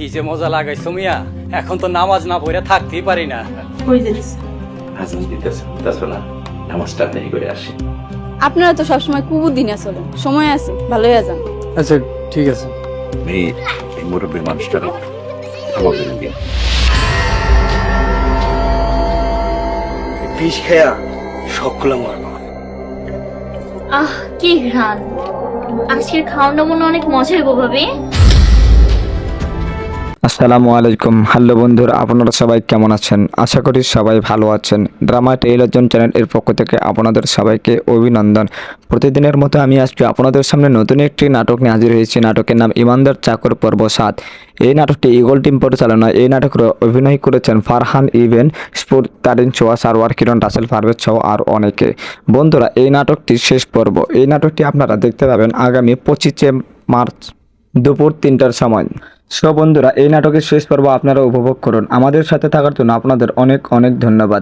কি যে মজা লাগাইছো মিয়া, এখন তো নামাজ না পড়ে থাকতেই পারি না। কই যাচ্ছ? আজান দিতেছে বুঝতেছো না, নামাজটা আদায় করে আসি। আপনারা তো সবসময় কুবুদ্দিনে চলেন, সময় আছে, ভালোই আছেন। আচ্ছা ঠিক আছে। এই এই মুরব্বী মানুষটার আমাদের দিন বিষ খেয়া সবগুলো মারবো। আহ কি ঘ্রাণ! আজকের খাওয়াটা মনে অনেক মজা হইব ভাবি। আসসালামু আলাইকুম। হ্যালো বন্ধুরা, আপনারা সবাই কেমন আছেন? আশা করি সবাই ভালো আছেন। ড্রামা টেলিভিশন চ্যানেল এর পক্ষ থেকে আপনাদের সবাইকে অভিনন্দন। প্রতিদিনের মতো আমি আজকে আপনাদের সামনে নতুন একটি নাটক নিয়ে হাজির হয়েছি। নাটকের নাম ইমানদার চাকর পর্ব 7। এই নাটকটি ইগল টিম পরিচালনা। এই নাটকে অভিনয় করেছেন ফারহান ইভেন, স্ফুর, তারিন চোয়া, সারওয়ার, কিরণ, রাসেল, পারভেজ সহ আর অনেকে। বন্ধুরা, এই নাটকটি শেষ পর্ব। এই নাটকটি আপনারা দেখতে পাবেন আগামী 25শে মার্চ দুপুর 3টার সময়। সো বন্ধুরা, এই নাটকের শেষ পর্ব আপনারা উপভোগ করুন। আমাদের সাথে থাকার জন্য আপনাদের অনেক অনেক ধন্যবাদ।